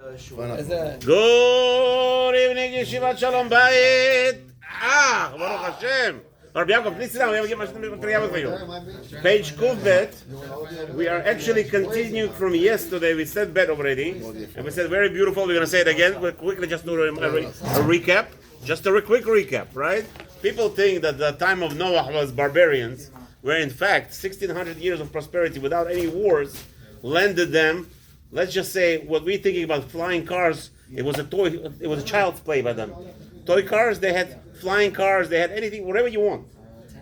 Good evening, Yeshivat Shalom Bayit. Baruch Hashem. Rabbi Yaakov, please sit down. We have to get my material for you. Page Kuvbet. We are actually continuing from yesterday. We said bet already, and we said very beautiful. We're going to say it again. We'll quickly just do a recap. Just a quick recap, right? People think that the time of Noah was barbarians, where in fact 1,600 years of prosperity without any wars landed them. Let's just say what we're thinking about flying cars, it was a toy, it was a child's play by them. Toy cars, they had flying cars, they had anything, whatever you want.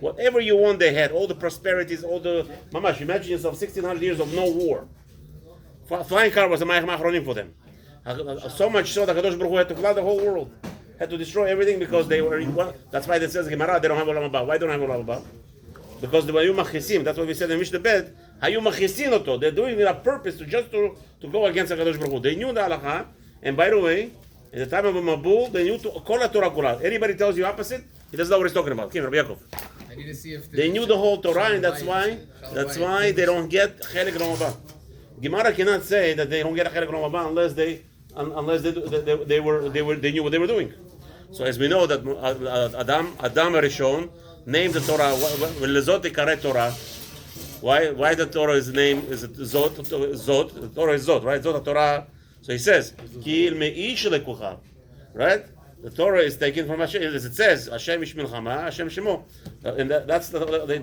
Whatever you want, they had. All the prosperities, all the... Mamash, imagine yourself 1,600 years of no war. Flying car was a mayach machronim for them. So much so that Kadosh Baruch Hu had to flood the whole world. Had to destroy everything because they were... That's why it says, Gemara, they don't have Olam Haba. Why don't they have Olam Haba? Because they were machisim. That's what we said in Mishnah Bet. Hayu machisin oto. They're doing it on purpose to go against HaKadosh Baruch Hu. They knew the halakha, and by the way, in the time of a Mabul, they knew to call a Torah Kula. Anybody tells you opposite, he doesn't know what he's talking about. Kim, Rabbi Yaakov. I need to see if they knew the whole Torah, and that's why they don't get Chelek Ramabah. Gemara cannot say that they don't get a Chelek Ramabah unless they knew what they were doing. So as we know that Adam Arishon named the Torah Lezot Ikare Torah. Why the Torah is named is Zot? Zot. The Torah is Zot, right? Zot Torah. So he says, Ki il meish lekucha, right? The Torah is taken from Hashem. As it says, Hashem ish milchama, Hashem shemo. And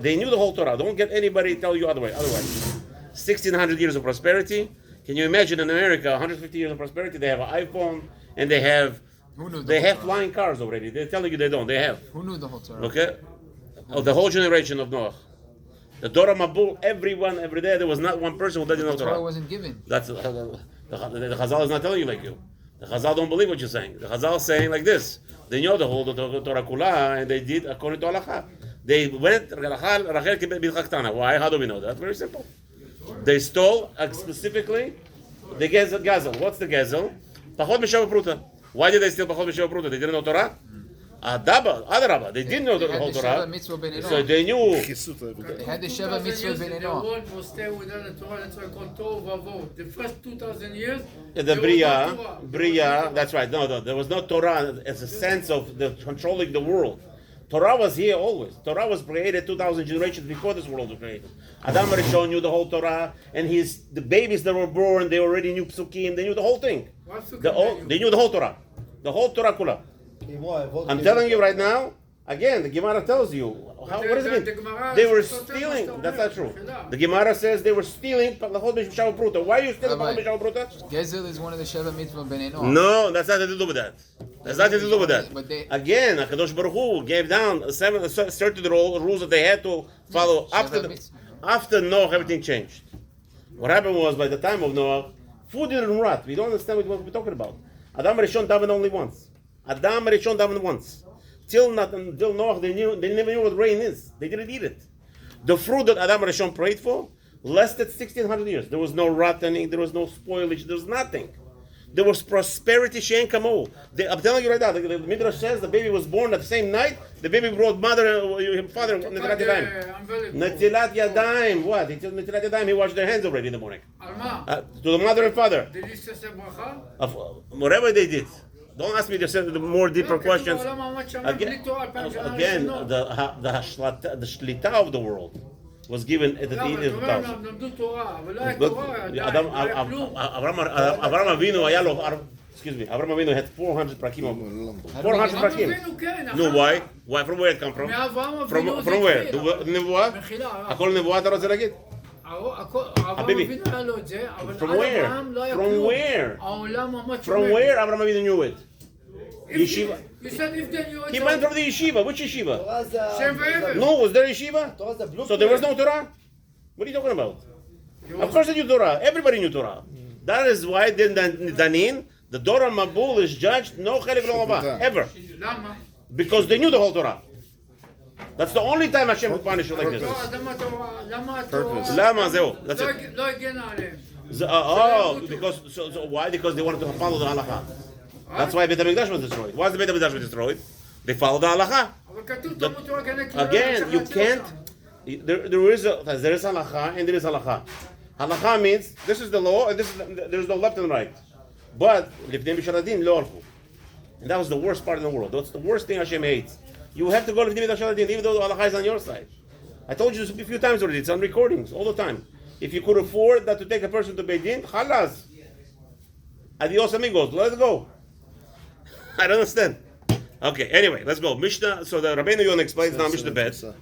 they knew the whole Torah. Don't get anybody tell you otherwise. 1,600 years of prosperity. Can you imagine in America, 150 years of prosperity? They have an iPhone and they have flying cars already. They're telling you they don't. They have. Who knew the whole Torah? Okay. The whole generation of Noah. The Torah Mabul, everyone, every day, there was not one person who didn't know Torah. The Torah wasn't given. That's the Chazal is not telling you like you. The Chazal don't believe what you're saying. The Chazal is saying like this. They know the whole Torah Kula, and they did according to Halakha. They went, why? How do we know that? Very simple. They stole specifically the Gezel. What's the Gezel? Pachot Meshava Pruta. Why did they steal Pachot Meshava Pruta? They didn't know Torah? Adarabah, they didn't know the whole Torah, so they knew. They had the Sheva Mitzvah Ben The world will stay without the Torah. That's why it's called Tohu Vavohu. The first 2,000 years. The Bria, that's right. No, there was no Torah as a sense of controlling the world. Torah was here always. Torah was created 2,000 generations before this world was created. Adam Rishon knew the whole Torah, and the babies that were born, they already knew Psukim. They knew the whole thing. They knew the whole Torah, the whole Torah Kula. I'm telling you right now, again, the Gemara tells you. What does it mean? They were stealing. That's not true. The Gemara says they were stealing. Why are you stealing Pachot Pruta? Gezel is one of the Sheva Mitzvah Ben Enoch. No, that's nothing to do with that. That's nothing to do with that. Again, HaKadosh Baruch Hu gave down certain rules that they had to follow. After Noah, everything changed. What happened was, by the time of Noah, food didn't rot. We don't understand what we're talking about. Adam Rishon davened only once. Adam Rishon davened once. Till Noah, they never knew what rain is. They didn't eat it. The fruit that Adam Rishon prayed for lasted 1,600 years. There was no rotting, there was no spoilage, there was nothing. There was prosperity, she'en kamo. I'm telling you right now, the Midrash says the baby was born at the same night. The baby brought father, Netilat Yadayim. Netilat Yadayim, what? Netilat Yadayim, he washed their hands already in the morning. To the mother and father. Did you say bracha? Whatever they did. Don't ask me the more deeper questions. Again, the shlita of the world was given at the end of the thousand. Avraham Avinu had 400 prakim. 400 prakim. No, why? Why? From where it come from? From where? Nevuah? Akol Nevuah אתה רוצה להגיד? From where? From where Avraham Avinu knew it? Yeshiva. You said if they knew it. He went from the yeshiva. Which yeshiva? Shem No, was there yeshiva? So there was no Torah? What are you talking about? Of course they knew Torah. Everybody knew Torah. That is why Danin, the Torah Mabul is judged no Chelek Ramabah ever. Because they knew the whole Torah. That's the only time Hashem would punish you like this. Lama zeo. That's it. Because why? Because they wanted to follow the halakha. That's why Beit HaMikdash was destroyed. Why was the Beit HaMikdash destroyed? They followed the halakha. Again, you can't. There is halakha and there is halakha. Halakha means this is the law and there is no left and right. But לפני משל הדין לא הלכו. And that was the worst part in the world. That's the worst thing Hashem hates. You have to go לפני משל הדין, even though the halacha is on your side. I told you this a few times already. It's on recordings all the time. If you could afford not to take a person to Beit Din, chalas. Adios amigos. Let's go. I don't understand. Okay, anyway, let's go. Mishnah. So the Rabeinu Yonah explains now Mishnah Bet. So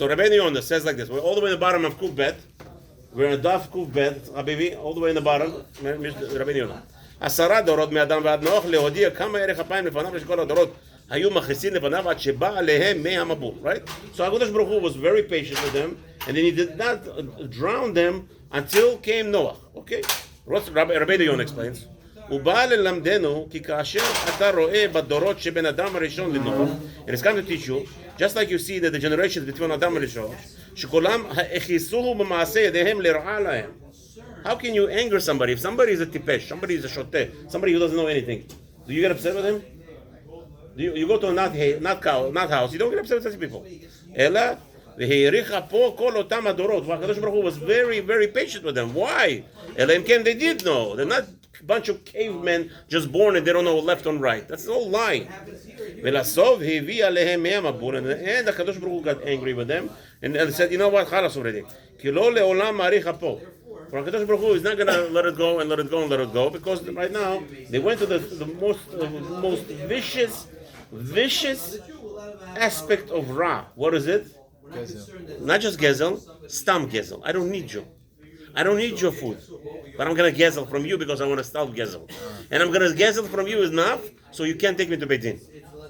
Rabeinu Yonah says like this. We're all the way in the bottom of Kuf Bet. We're in Daf Kuf Bet, Habibi, all the way in the bottom. Rabeinu Yonah. 10 דורות מאדם ועד נוח להודיע כמה ערך אפיים לפניו שכל הדורות היו מכניסים לפניו עד שבא עליהם מי המבול, right? So HaKadosh Baruch Hu was very patient with them, and then he did not drown them until came Noah, okay? Rabeinu Yonah explains. הוא בא ללמדנו כי כאשר אתה רואה בדורות שבין אדם הראשון לנוח, and it's come to teach you, just like you see that the generations between אדם הראשון, שכולם הכיסוהו במעשה ידיהם לרעה להם. How can you anger somebody? If somebody is a tipesh, somebody is a shoteh, somebody who doesn't know anything, do you get upset with him? You go to a not house, you don't get upset with such people. אלא, והאריכה פה כל אותם הדורות, והקדוש ברוך הוא was very, very patient with them. Why? אלא אם כן they did know. They're not a bunch of cavemen just born and they don't know left and right. That's all lying. ולסוף הביא עליהם מי המבול, and הקדוש ברוך הוא got angry with them, and said, you know what, חלאס already. כי לא לעולם מאריכה פה. For HaKadosh Baruch Hu is not going to let it go and let it go and let it go, because right now they went to the most vicious aspect of Ra. What is it? Gezel. Not just Gezel, Stam Gezel. I don't need you. I don't need your food. But I'm going to Gezel from you because I want to stop Gezel. And I'm going to Gezel from you enough so you can't take me to Beit Din.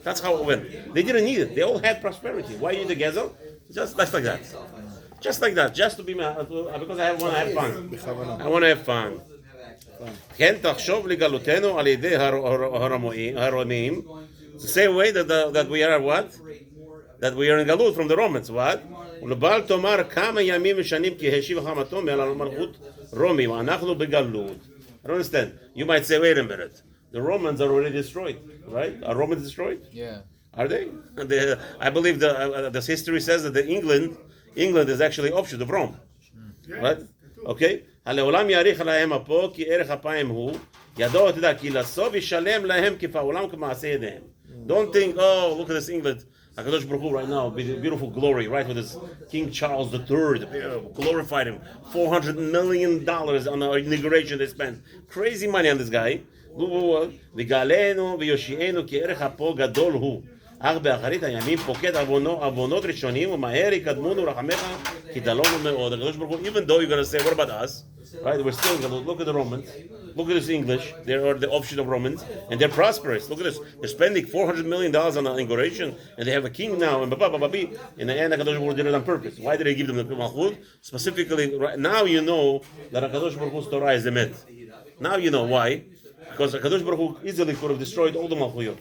That's how it went. They didn't need it. They all had prosperity. Why you need the Gezel? Just like that. Just like that, just to be because I want to have fun. I want to have fun. כן תחשוב לגלותנו על ידי הרומאים. It's the same way that we are what? That we are in galut from the Romans. What? ולבל תאמר כמה ימים ושנים כי השיב חמתו מעל המלכות רומים. אנחנו בגלות. I don't understand. You might say, wait a minute. The Romans are already destroyed, right? Are Romans destroyed? Yeah. Are they? I believe the history says that England is actually offshoot of Rome, right? Okay? הלעולם יאריך להם אפו כי ערך אפיים הוא ידוע תדע כי לסוף ישלם להם כפעולם כמעשה ידיהם. Don't think, oh, look at this England. HaKadosh Baruch Hu right now, beautiful glory, right? With his King Charles III, glorified him. $400 million on the inauguration they spent. Crazy money on this guy. וגאלנו ויושיענו כי ערך אפו גדול הוא. אך באחרית הימים פוקד עוונות ראשונים ומהר יקדמונו רחמך כי דלונו מאוד. הקדוש ברוך הוא, even though you're going to say, what about us? Right? We're still going to look at the Romans. Look at this English. They're the offshoot of Romans. And they're prosperous. Look at this. They're spending $400 million on the inauguration. And they have a king now. And in the end, HaKadosh Baruch Hu did it on purpose. Why did he give them the Malchut? Specifically, right now you know that HaKadosh Baruch Hu's Torah is Emet. Now you know why. Because HaKadosh Baruch Hu easily could have destroyed all the Malchuyot.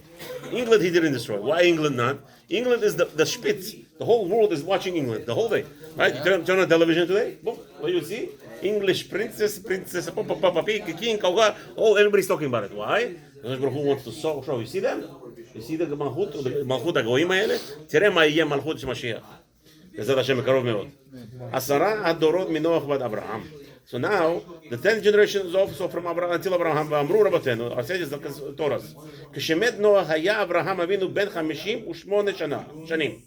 England he didn't destroy. Why England not? England is the Spitz. The whole world is watching England the whole day. Right? You turn on television today, boom, what do you see? English princess, king, oh, everybody's talking about it. Why? HaKadosh Baruch Hu wants to show. You see them? You see the Malchut הגויים האלה? תראה מה יהיה מלכות של משיח. בעזרת השם בקרוב מאוד. 10 הדורות מנוח ועד אברהם. So now, the 10th generation is also from Abraham until Abraham. ואמרו רבותינו, our sages, Torahs, כשמת נוח היה אברהם אבינו בן 58 שנים.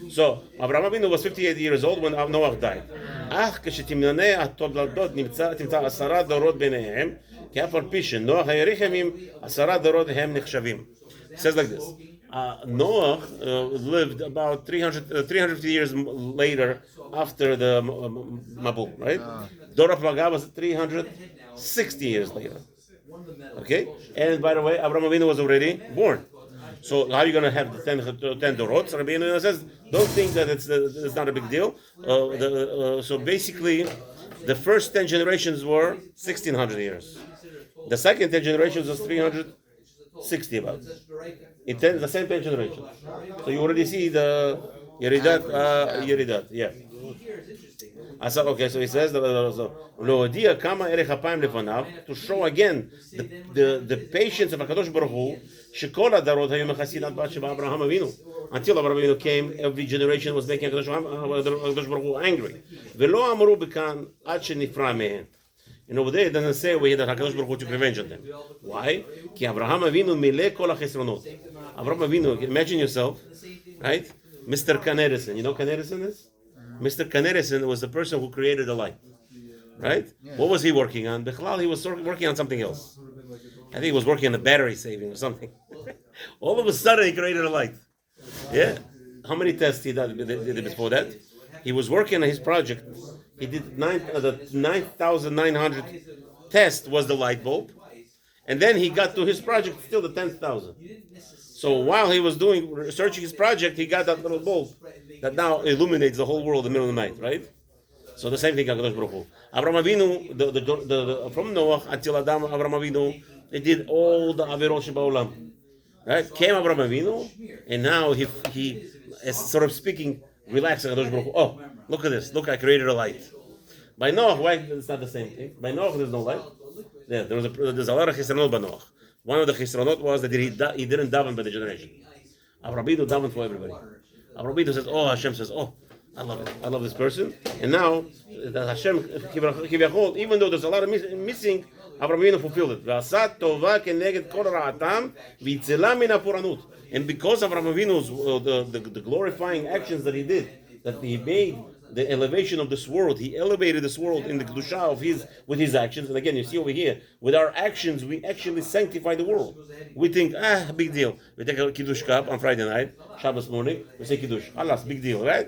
So, Abraham Avinu was 58 years old when Noah died. אך כשתמנה התולדות תמצא 10 דורות ביניהם, כי אף על פי שנוח האריך ימים, 10 דורות הם נחשבים. It says like this. Noah lived about 350 years later after the Mabul, right? Dor HaPlaga was 360 years later. Okay? And by the way, Abraham Avinu was already born. So how are you going to have the 10 Dorot? So Rabeinu says, don't think that it's not a big deal. So basically, the first 10 generations were 1600 years. The second 10 generations was 360 about. The same 10 generations. So you already see the Yeridat, yeah. Okay, so he says להודיע כמה ערך אפיים לפניו, to show again the patience of HaKadosh Baruch Hu, שכל הדורות היו מכסים עד בת שבא אברהם אבינו. Until Abraham Avinu came, every generation was making HaKadosh Baruch Hu angry. ולא אמרו בכאן עד שנפרע מהן. And over there it doesn't say we that HaKadosh Baruch Hu took revenge on them. Why? Ki Avraham Avinu mileh kol ha'chesronot. Avraham Avinu, imagine yourself, right? Mr. Canedison. You know Canedison is? Mr. Canedison was the person who created the light. Right? Yeah. What was he working on? Bechlal, he was working on something else. I think he was working on the battery saving or something. All of a sudden, he created a light. Yeah. How many tests he did before that? He was working on his project. He did 9,900 test was the light bulb, and then he got to his project still the 10,000. So while he was researching his project, he got that little bulb that now illuminates the whole world in the middle of the night. Right? So the same thing, HaKadosh Baruch Hu. Avraham Avinu, from Noah until Adam, Avraham Avinu, they did all the Averot Shebaolam. Right? Came Avraham Avinu, and now he is sort of speaking, relax, HaKadosh Baruch Hu. Oh, look at this. Look, I created a light. By Noah, why? It's not the same thing. By Noah, there's no light. Yeah, there's a lot of chisronot by Noah. One of the chisronot was that he didn't daven by the generation. Rabeinu davened for everybody. Rabeinu says, oh, Hashem says, oh, I love it. I love this person. And now, that Hashem, even though there's a lot of missing, Rabeinu fulfilled it. And because of Rabeinu, the glorifying actions that he did, that he made the elevation of this world, he elevated this world in the kedusha of with his actions. And again, you see over here, with our actions, we actually sanctify the world. We think, big deal. We take a kiddush cup on Friday night, Shabbos morning, we say kiddush. Alas, big deal, right?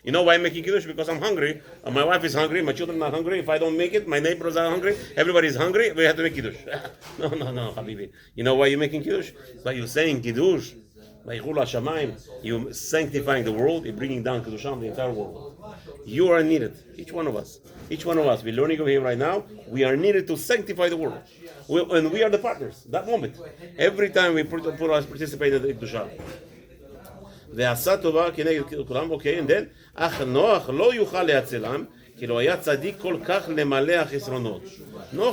You know why I'm making kiddush? Because I'm hungry. My wife is hungry. My children are not hungry. If I don't make it, my neighbors are hungry. Everybody is hungry. We have to make kiddush. No, Habibi. You know why you're making kiddush? By you saying kiddush. You're sanctifying the world. You're bringing down kedusha on the entire world. You are needed. Each one of us. We're learning over here right now. We are needed to sanctify the world. And we are the partners. That moment. Every time we participate in the kedusha. Okay, and then Noach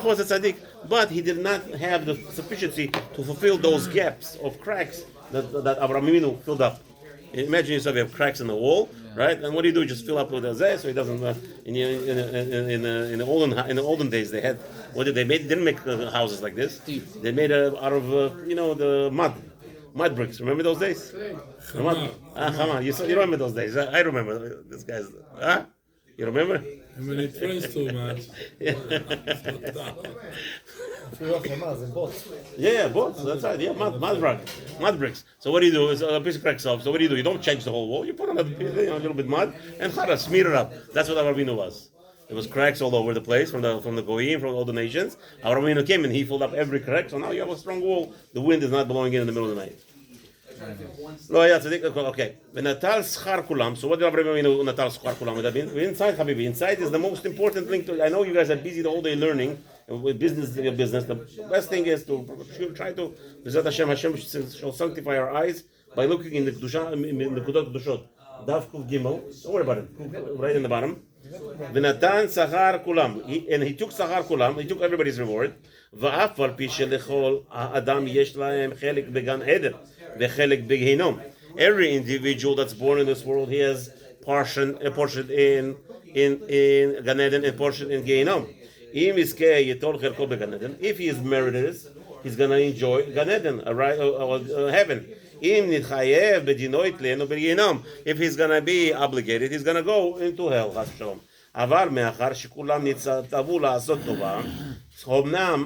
was a tzaddik, but he did not have the sufficiency to fulfill those gaps of cracks that Avraham Avinu filled up. Imagine yourself, you have cracks in the wall, right? And what do? You just fill up with the zeh, so he doesn't. In the olden days, they had what did they make? They didn't make houses like this. They made out of the mud bricks. Remember those days? The mud. You remember those days? I remember this guy's. You remember? I mean, it friends too much. Yeah, boats. That's right. Yeah, mud bricks. So what do? It's a piece of crack soap. So what do? You don't change the whole wall. You put on a little bit mud and smear it up. That's what Rabeinu was. There was cracks all over the place from the Goyim, from all the nations. Rabeinu came and he filled up every crack. So now you have a strong wall. The wind is not blowing in the middle of the night. Okay. So what did Rabeinu natal schar kulam? Inside, Habibi. Inside is the most important link to. I know you guys are busy the whole day learning with business. The best thing is to try to B'ezrat Hashem shall sanctify our eyes by looking in the kedusha, in the kedushot. Daf Kuf Gimel. Don't worry about it. Right in the bottom. V'natan sachar kulam. And he took sachar kulam. He took everybody's reward. V'af al pi shelechol adam yesh lahem chelik began eder. Every individual that's born in this world, he has a portion in Gan Eden and portion in Gehinnom. If he is merited, he's going to enjoy Gan Eden, heaven. If he's going to be obligated, he's going to go into hell.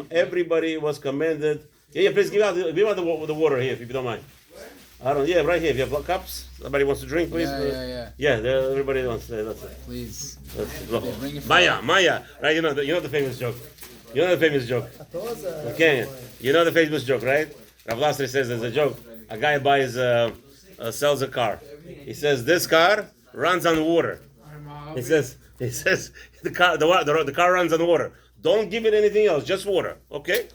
Everybody was commanded. Yeah, please give out the water here if you don't mind. Right here. If you have cups, somebody wants to drink, please. Yeah. Everybody wants. That's it. Please. Maya. Right? You know the famous joke. Okay. You know the famous joke, right? Rav Lasser says there's a joke. A guy sells a car. He says this car runs on water. He says the car runs on water. Don't give it anything else, just water. Okay.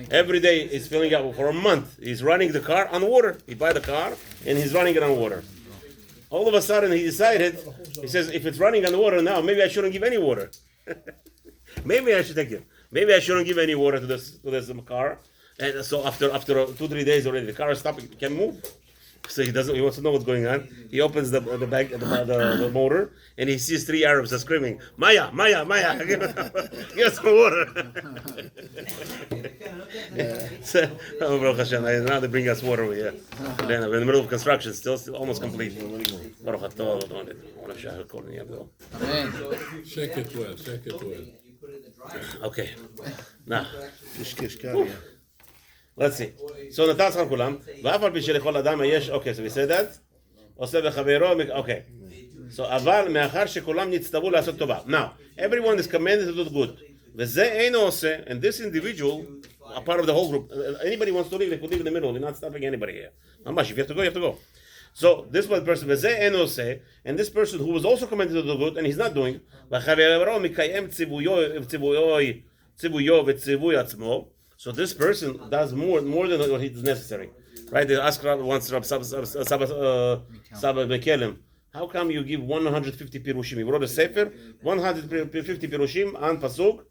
Every day he's filling up for a month. He's running the car on water. He buy the car and he's running it on water. All of a sudden he decided, he says, if it's running on water now, maybe I shouldn't give any water. Maybe I should take it. Maybe I shouldn't give any water to this car. And so after 2-3 days already, the car is stopping. It can't move. So he wants to know what's going on. He opens the motor, and he sees 3 Arabs are screaming, Maya, Maya, Maya, give us some water. So, oh, Baruch Hashem, now they bring us water over here. Then we're in the middle of construction, still almost complete. Baruch Atah, Amen. Shake it well, shake it well. Okay. Now, let's see. So נתן שכר כולם, ואף על פי שלכל אדם יש, okay, so we said that, עושה בחברו, okay. So, אבל מאחר שכולם נצטוו לעשות טובה. Now, everyone is commanded to do good. וזה אינו עושה, and this individual, a part of the whole group, anybody wants to leave, they could leave in the middle, we're not stopping anybody here. ממש, if you have to go, you have to go. So, this one person, וזה אינו עושה, and this person who was also commanded to do good, and he's not doing, וחברו מקיים ציוויו וציווי עצמו, so this person does more than what is necessary, right? They ask once Saba Mekelem, how come you give 150 pirushim? He wrote a sefer, 150 pirushim on pasuk,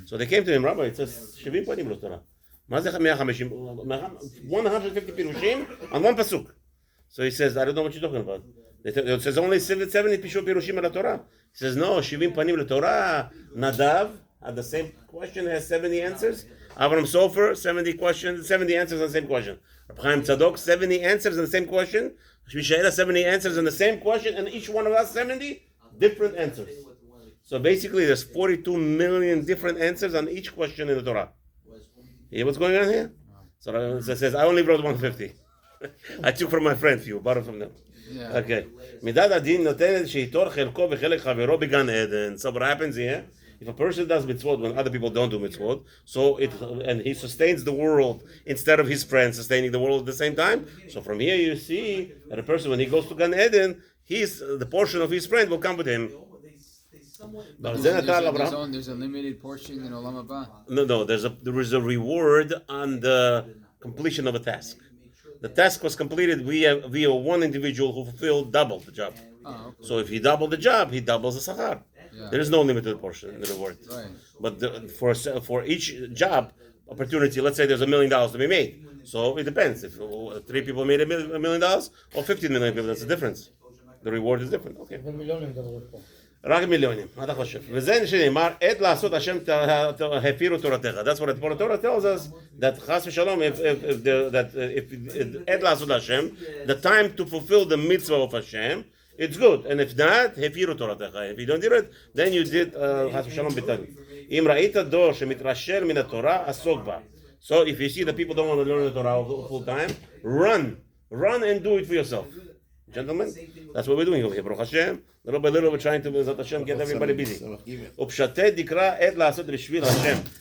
so they came to him, Rabbi, it says 70 panim l'Torah. 150 pirushim on one pasuk. So he says, I don't know what you're talking about. It says only 70 pirushim on the Torah. He says, no, 70 panim l'Torah. Nadav, at the same question has 70 answers. Avram Sofer, 70 questions, 70 answers on the same question. Reb Chaim Tzadok, 70 answers on the same question. Mishaela, 70 answers on the same question, and each one of us 70 different answers. So basically, there's 42 million different answers on each question in the Torah. You hear what's going on here? So it says, I only wrote 150. I took from my friend few, borrowed from them. Yeah. Okay. מידת הדין נותנת שיתור חלקו וחלק חברו בגן עדן. So what happens here? If a person does mitzvot when other people don't do mitzvot, and he sustains the world instead of his friend sustaining the world at the same time. So from here you see that a person, when he goes to Gan Eden, the portion of his friend will come with him. There's a limited portion in Olam Haba. No, there is a reward on the completion of a task. The task was completed via one individual who fulfilled double the job. Oh, okay. So if he doubled the job, he doubles the sachar. Yeah. There is no limited portion in the reward. Right. But for each job opportunity, let's say there's $1 million to be made. So it depends. If 3 people made $1 million or 15 million people, that's the difference. The reward is different. Okay. רק מיליונים, מה אתה חושב? וזה שנאמר, עת לעשות השם הפרו תורתך. That's what the Torah tells us, that חס ושלום, if עת לעשות השם, the time to fulfill the mitzvah of Hashem, it's good. And if not, הפרו תורתך. If you don't do it, then you did חס ושלום בטעות. אם ראית דור שמתרשל מן התורה, עסוק בה. So if you see that people don't want to learn the Torah full time, run and do it for yourself. Gentlemen, that's what we're doing over here. Baruch Hashem, little by little we're trying to get everybody busy.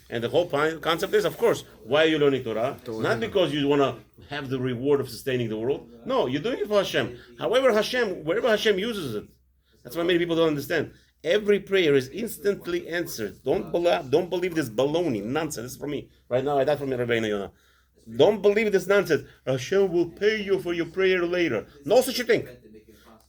And the whole concept is, of course, why are you learning Torah? Not because you want to have the reward of sustaining the world. No, you're doing it for Hashem. However, wherever Hashem uses it, that's why many people don't understand. Every prayer is instantly answered. Don't believe this baloney nonsense. This is from me. Right now, I died from Rabeinu Yonah. Don't believe this nonsense. Hashem will pay you for your prayer later. No such a thing.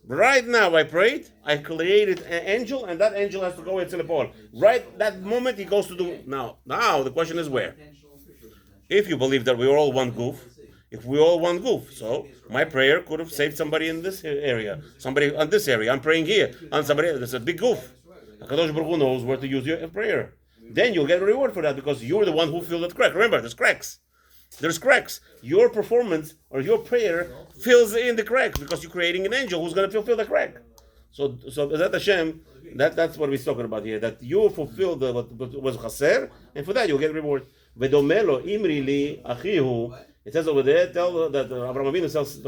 Right now, I prayed. I created an angel, and that angel has to go into the Paul. Right that moment, he goes to do. Now, the question is where? If you believe that we're all one goof, so my prayer could have saved somebody in this area, somebody on this area. I'm praying here on somebody. That's a big goof. HaKadosh Baruch Hu knows where to use your prayer. Then you'll get a reward for that because you're the one who filled that crack. Remember, there's cracks. There's cracks. Your performance or your prayer fills in the crack because you're creating an angel who's going to fulfill the crack. So that Hashem, that's what we're talking about here. That you fulfill what was chaser, and for that you'll get reward. Vedomelo imri li achihu. It says over there, tell that Avraham Avinu says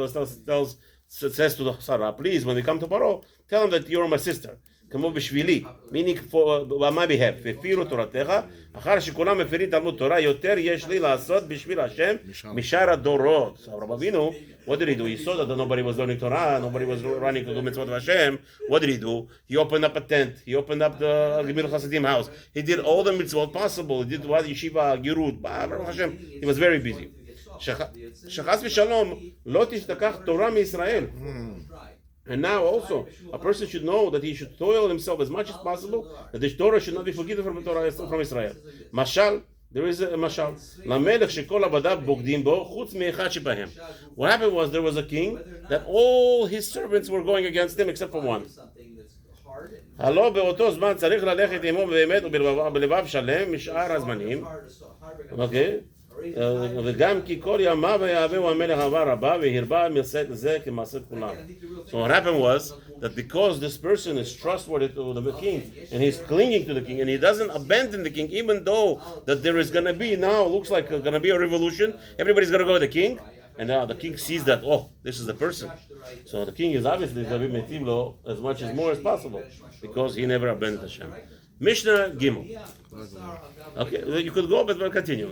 to Sarah, please, when we come to Paro, tell him that you're my sister. כמו בשבילי, meaning on my behalf, הפרו תורתך, אחר שכולם מפרים תלמוד תורה, יותר יש לי לעשות בשביל השם משאר הדורות. So Rabbi Avinu, what did he do? He saw that nobody was learning Torah, nobody was running to do mitzvot of Hashem. What did he do? He opened up a tent, he opened up the Gemir Chassidim house, he did all the mitzvot possible, he did what yeshiva, girut, Baruch Hashem. He was very busy. שחס ושלום לא תשתכח תורה מישראל. And now also, a person should know that he should toil himself as much as possible, that the Torah should not be forgiven from Torah from Israel. Mashal, There is a mashal. למלך שכל עבדיו בוגדים בו, חוץ מאחד שבהם. What happened was there was a king that all his servants were going against him except for one. הלא באותו זמן צריך ללכת עמו באמת ובלבב שלם משאר הזמנים. אוקיי? וגם כי כל ימיו יהבהו המלך אהבה רבה והרבה מעשה זה כמעשה כולם. So what happened was that because this person is trustworthy to the king and he's clinging to the king and he doesn't abandon the king even though that there is going to be now looks like going to be a revolution, everybody's going to go with the king and now the king sees that, oh, this is the person. So the king is obviously going to be metiv lo as much as more as possible because he never abandoned Hashem. Mishnah Gimel. Okay, you could go, but we'll continue.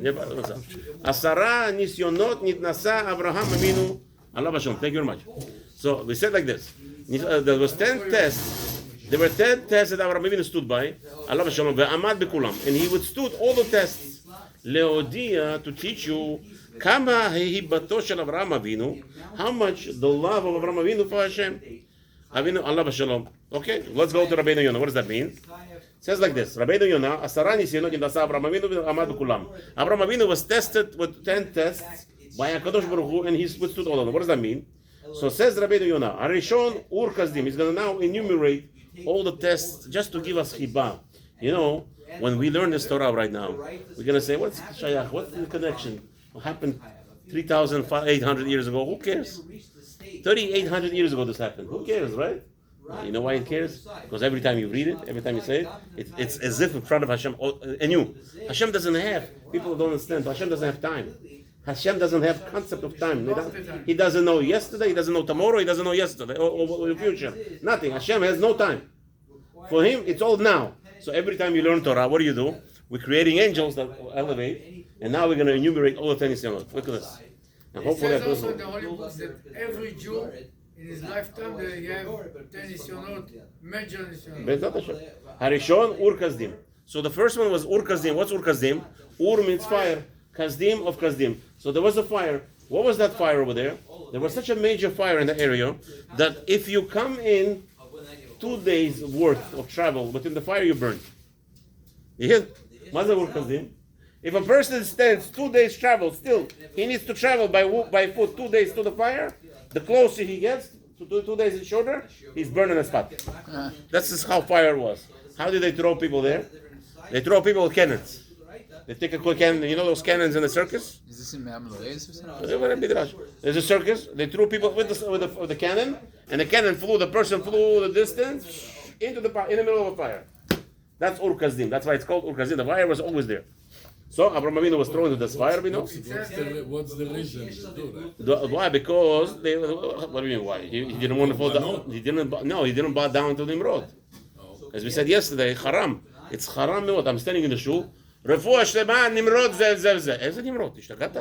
Asara nisyonot nitnasa Abraham Avinu alav Hashem. Thank you very much. So we said like this. There was 10 tests. There were 10 tests that Abraham Avinu stood by. Alav Hashem ve'amad bekulam, and he withstood all the tests. Leodia, to teach you kama hibato shel Abraham Avinu, how much the love of Abraham Avinu for Hashem. Avinu alav Hashem. Okay, let's go to Rabeinu Yonah. What does that mean? It says like this: Rabeinu Yonah, asara nisyonot nitnasa Abraham Avinu ve'amad bekulam. Abraham Avinu was tested with 10 tests by HaKadosh Baruch Hu, and he withstood all of them. What does that mean? So says Rabeinu Yonah, Arishon Ur Kazdim. He's going to now enumerate all the tests just to give us chibah. You know, when we learn this Torah right now, we're going to say, what's Shayach? What's the connection? What happened 3,800 years ago? Who cares? 3,800 years ago this happened. Who cares, right? You know why it cares? Because every time you read it, every time you say it, it's as if in front of Hashem. And you, Hashem doesn't have, people don't understand, Hashem doesn't have time. Hashem doesn't have concept of time. He doesn't know yesterday, he doesn't know tomorrow, he doesn't know yesterday or the future. Nothing. Hashem has no time. For him, it's all now. So every time you learn Torah, what do? We're creating angels that elevate, and now we're going to enumerate all the 10 Nisyonot. Look at this. And hopefully it says also in the Holy Books that every Jew in his lifetime they have 10 Nisyonot, major Nisyonot. Harishon Ur Kazdim. So the first one was Ur Kazdim. What's Ur Kazdim? Ur means fire. Kazdim of Kazdim. So there was a fire. What was that fire over there? There was such a major fire in the area that if you come in 2 days worth of travel within the fire, you burn. You hear? If a person stands 2 days travel, still he needs to travel by foot 2 days to the fire. The closer he gets to 2 days shorter, he's burned on the spot. That's just how fire was. How did they throw people there? They throw people with cannons. They take a quick cannon. You know those cannons in the circus? Is this in Mamaloes or something? There's a circus. They threw people with the cannon, and the cannon flew. The person flew the distance in the middle of a fire. That's Ur Kazdim. That's why it's called Ur Kazdim. The fire was always there. So Abraham Avinu was thrown into this fire. You know? What's the reason to do that? Why? Because what do you mean? Why? He didn't want to fall down. He didn't bow down to Nimrod. As we said yesterday, haram. It's haram. I'm standing in the shul. רפואה שלמה, נמרוד זה. איזה נמרוד? השתגעת?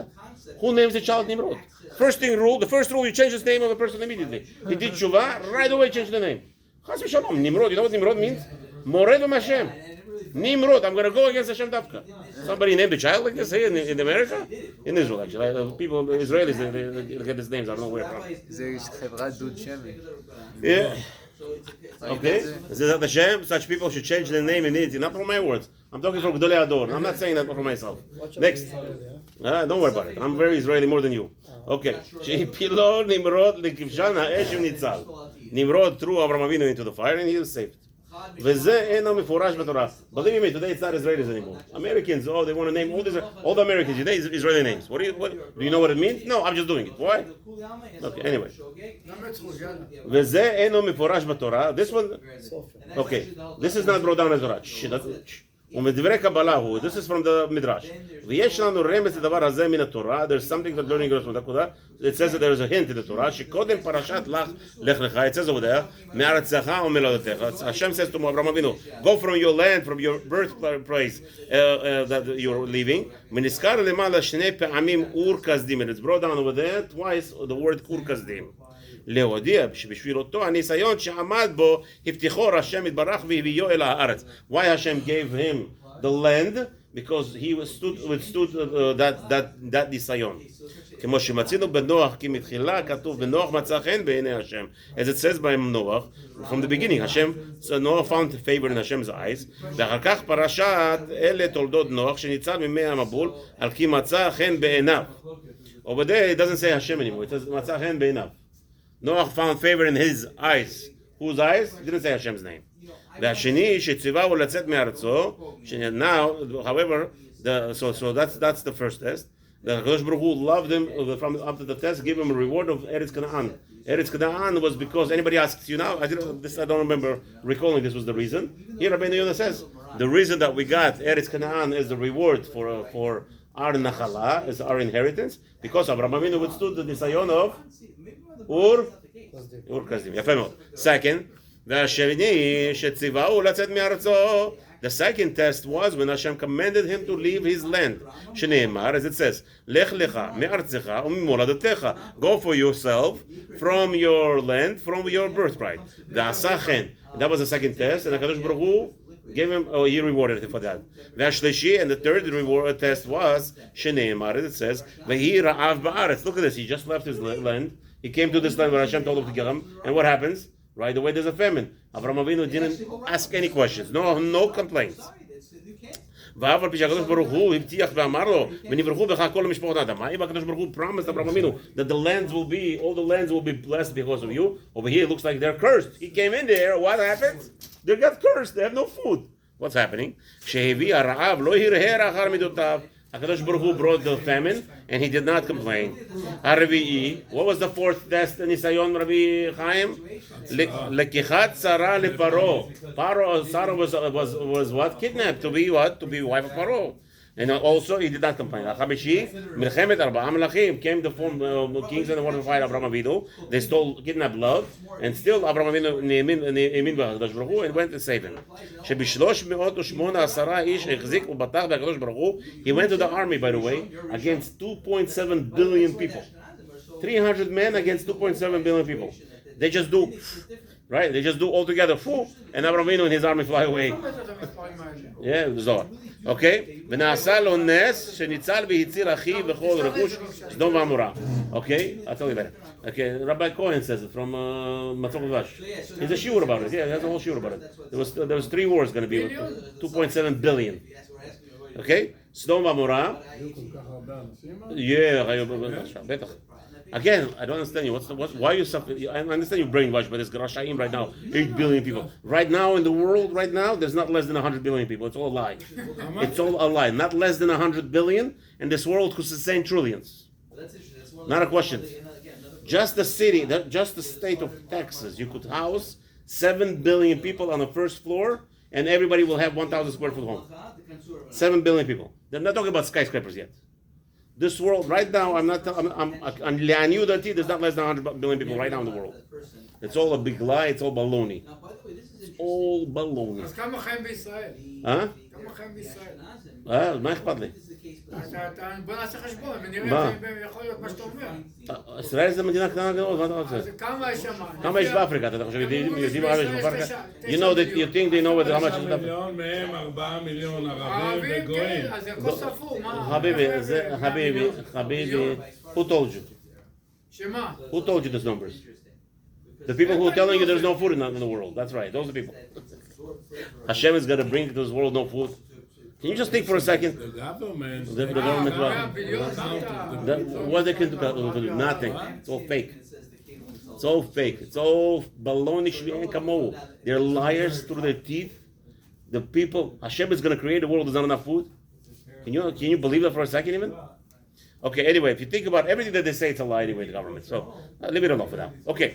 Who names the child Nimrod? The first rule, you change the name of the person immediately. He did tshuva, right away change the name. Chas v'shalom, Nimrod, you know what Nimrod means? Mored Hashem. Nimrod, I'm going to go against Hashem Dafka. Somebody named the child like this here in America? In Israel, actually. People, Israelis, they get these names, I don't know where from. Yeah. Okay? Hashem, such people should change their name immediately. Not from my words. I'm talking from Gdolei Ador. I'm not saying that for myself. Next. Don't worry about it. I'm very Israeli more than you. Okay. Sheipilo Nimrod lekivshan ha'eshem nitzal. Nimrod threw Avraham Avinu into the fire and he was saved. וזה אינו מפורש בתורה. Believe me, today it's not Israelis anymore. Americans, they want to name all the Americans today Israeli names. What do you know what it means? No, I'm just doing it. Why? Okay, anyway. וזה אינו מפורש בתורה. This one, okay, this is not brought down as Torah. ומדברי קבלה הוא, this is from the Midrash. ויש לנו רמז לדבר הזה מן התורה, there's something that learning goes from the Torah. It says that there is a hint in the Torah, שקודם פרשת לך לך, it says over there, מארצך וממולדתך. Hashem says to Abraham Avinu, go from your land, from your birthplace that you're leaving. ונזכר למעלה שני פעמים אור כסדים, and it's brought down over there twice the word אור כסדים. להודיע שבשביל אותו הניסיון שעמד בו הבטיחו השם יתברך והביאו אל הארץ. Why Hashem gave him the land? Because he withstood that ניסיון. כמו שמצינו בנוח, כי מתחילה כתוב בנוח מצא חן בעיני השם. As it says by Noah, from the beginning, so Noah found favor in Hashem's eyes, ואחר כך פרשת אלה תולדות נוח, שניצל ממי המבול, על כי מצא חן בעיניו. Over there, it doesn't say Hashem anymore, it says מצא חן בעיניו. Noah found favor in his eyes. Whose eyes? It didn't say Hashem's name. והשני, שציווהו לצאת מארצו, now, however, so that's the first test. The Kadosh Baruch Hu loved him from after the test, gave him a reward of Eretz Canaan. Eretz Canaan was because anybody asks you now, I don't remember recalling this was the reason. Here Rabeinu Yonah says the reason that we got Eretz Canaan is the reward for our nachala, is our inheritance, because Avraham Avinu withstood the nisayon of Ur Kasdim. יפה מאוד. Second, והשני שציווהו לצאת מארצו. The second test was when Hashem commanded him to leave his land. שנאמר, as it says, לך לך מארצך וממולדתך. Go for yourself from your land, from your birthright. ועשה כן. That was the second test, and HaKadosh Baruch Hu gave him, he rewarded him for that. והשלישי, and the third reward test was, שנאמר, as it says, ויהי רעב בארץ. Look at this, he just left his land. He came to this land where Hashem told him to get him, and what happens? Right away there's a famine. Avraham Avinu didn't ask any questions, no complaints. ואף על פי שהקדוש ברוך הוא הבטיח ואמר לו, ונברכו בך כל משפחות האדמה. אם הקדוש ברוך הוא promised Avraham Avinu that all the lands will be blessed because of you. Over here it looks like they're cursed. He came in there, what happens? They got cursed, they have no food. What's happening? שהביא הרעב לא הרהר אחר מידותיו. HaKadosh Baruch Hu brought the famine, and he did not complain. Harvi'i, what was the fourth test in Nisayon, Rabbi Chaim? Lekichat Sarah le Paro. Sarah was what? Kidnapped to be what? To be wife of Paro. And also he did not complain. Chamishi, Milchemet Arba'a Melachim, came the four kings and wanted to fight Avraham Avinu. They stole, kidnapped Lot, and still Avraham Avinu האמין בקדוש ברוך הוא and went to save him. ש318 איש החזיק ובטח בקדוש ברוך הוא. He went to the army, by the way, against 2.7 billion people. 300 men against 2.7 billion people. They just do, right? They just do all together, and Avraham Avinu and his army fly away. Yeah, Zohar. Okay? ונעשה לו נס שניצל והציל אחיו וכל רכוש סדום ועמורה. Okay? I'll tell you better. Okay, Rabbi Cohen says it from Matzot Vash. He's a shiur about it. Yeah, he has a whole shiur about it. There was 3 wars going to be with 2.7 billion. Okay? סדום ועמורה. Yeah, בטח. Again, I don't understand you. Why you suffer? I understand you brainwashed by this Garashayim right now. 8 billion people. Right now in the world, right now, there's not less than 100 billion people. It's all a lie. It's all a lie. Not less than 100 billion, and this world could sustain trillions. Not a question. Just the city, just the state of Texas, you could house 7 billion people on the first floor, and everybody will have 1,000 square foot home. 7 billion people. They're not talking about skyscrapers yet. This world, right now, I'm there's not less than 100 billion people right now in the world. It's all a big lie, it's all baloney. It's all baloney. אז כמה חיים בישראל? Huh? כמה חיים בישראל? מה אכפת לי? בוא נעשה חשבון, ונראה אם יכול להיות מה שאתה אומר. ישראל זה מדינה קטנה מאוד, מה אתה רוצה? כמה יש שם? כמה יש באפריקה? אתה חושב, יודעים מה יש באפריקה? You think they know how much is באפריקה? מיליון מהם 4 מיליון ערבים וגויים. אז זה הכל ספור, מה? חביבי, who told you? שמה? Who told you those numbers? The people who are telling you there's no food in the world. That's right, those are the people. Hashem is going to bring to this world no food. Can you just think for a second? The government. The government, what they can do? Nothing. It's all fake. It's all fake. It's all baloney shvi'en kamo. They're liars through their teeth. The people, Hashem is going to create a world with not enough food. Can you believe that for a second even? Okay, anyway, if you think about everything that they say, it's a lie anyway, the government. So, leave it alone for now. Okay.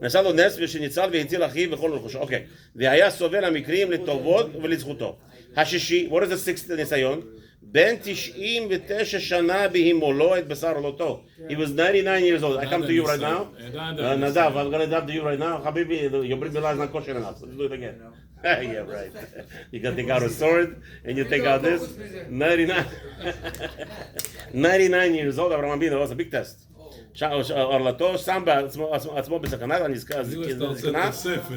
נעשה לו נס ושניצל והציל אחיו וכל רכושו. אוקיי. והיה סובל המקרים לטובות ולזכותו. השישי, what is the sixth ניסיון? בן 99 שנה בהימולו את בשר עולותו. He was 99 years old. I come to you right now. Nadav, I'm going to adapt to you right now. Habibi, your brit milah is not kosher enough. Let's do it again. Yeah, right. You can take out a sword and you take out this. 99 years old. Avraham Avinu, that was a big test. עורלתו שם בעצמו בסכנה, זקנה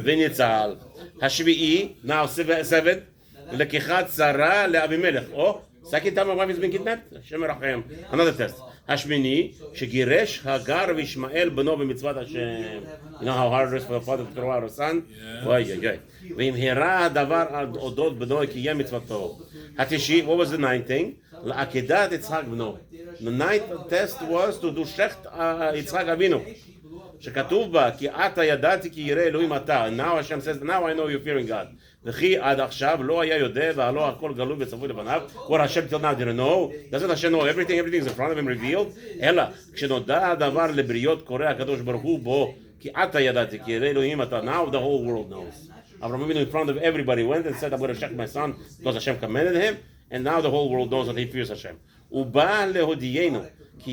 וניצל. השביעי, now 7, לקיחת שרה לאבימלך. Second time my wife has been kidnapped? Hashem Merachem. Another test. Hashmini, shegiresh Hagar v'Ishmael b'no b'mitzvat Hashem. You know how hard it is for the father to throw out a son? Oy, oy, oy. V'imhera davar al odot b'no ki yem mitzvato. Hatishi, what was the ninth thing? La'akedat Yitzhak b'no. The ninth test was to do shecht Yitzhak Avinu. שכתוב בה, כי אתה ידעתי כי ירא אלוהים אתה. And now Hashem says, now I know you're fearing God. וכי עד עכשיו לא היה יודע והלא הכל גלוי וצפוי לפניו. What Hashem till now didn't know. Doesn't Hashem know everything? Everything is in front of him revealed. אלא, כשנודע הדבר לבריות קורא הקדוש ברוך הוא בו, כי אתה ידעתי כי ירא אלוהים אתה. Now the whole world knows. Avraham Avinu in front of everybody went and said, I'm going to check my son because Hashem commanded him. And now the whole world knows that he fears Hashem. ובא להודיענו. The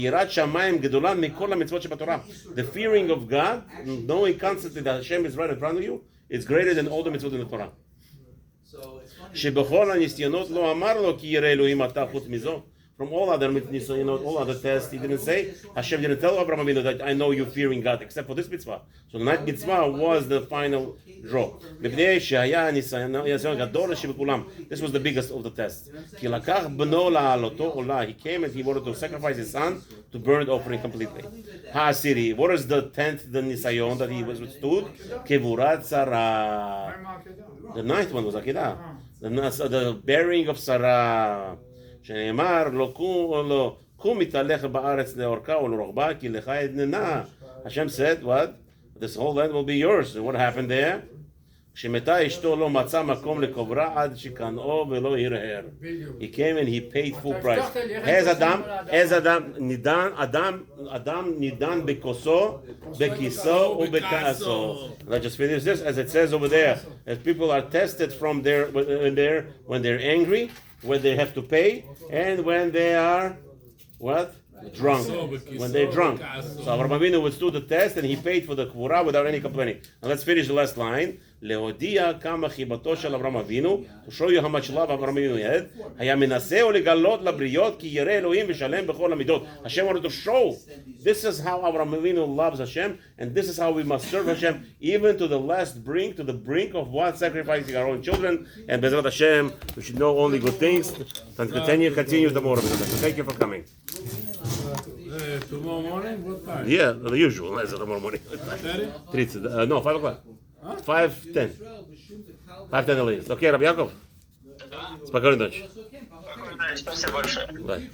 fearing of God, knowing constantly that Hashem is right in front of you, is greater than all the mitzvot in the Torah. From all other mitzvot, all other tests, he didn't say, Hashem didn't tell Abraham Avinu that I know you fearing God, except for this mitzvah. So the ninth mitzvah was the final draw. This was the biggest of the tests. He came and he wanted to sacrifice his son to burn the offering completely. Ha'asiri, what is the 10th, the nisayon that he withstood? Kevurat Sarah. The ninth one was Akedah. The bearing of Sarah. שנאמר לו קום מתהלך בארץ לאורכה ולרוחבה כי לך אתננה. Hashem said, what? This whole land will be yours. And what happened there? כשמתה אשתו לא מצא מקום לקוברה עד שקנאו ולא הרהר. He came and he paid full price. as אדם נידן בכוסו, בכיסו ובכעסו. Let's just finish this as it says over there. As people are tested from when they're angry, when they have to pay, and when they are what? Drunk. When they're drunk. So Avraham Avinu withstood the test and he paid for the kvura without any complaining. And let's finish the last line. להודיע כמה חיבתו של אברהם אבינו, to show you how much love אברהם אבינו had, היה מנסה ולגלות לבריות כי ירא אלוהים ושלם בכל המידות. Hashem wanted to show, this is how Avraham Avinu loves Hashem, and this is how we must serve Hashem, even to the last brink, to the brink of what? Sacrificing our own children. And Bezrat Hashem, we should know only good things, and continue tomorrow. Thank you for coming. Tomorrow morning, what time? Yeah, the usual. Tomorrow morning. 30? No, 5 o'clock. 5:10. 5:10 the latest. Okay, Rabbi Yaakov. Спокойной ночи. Спасибо большое. Bye.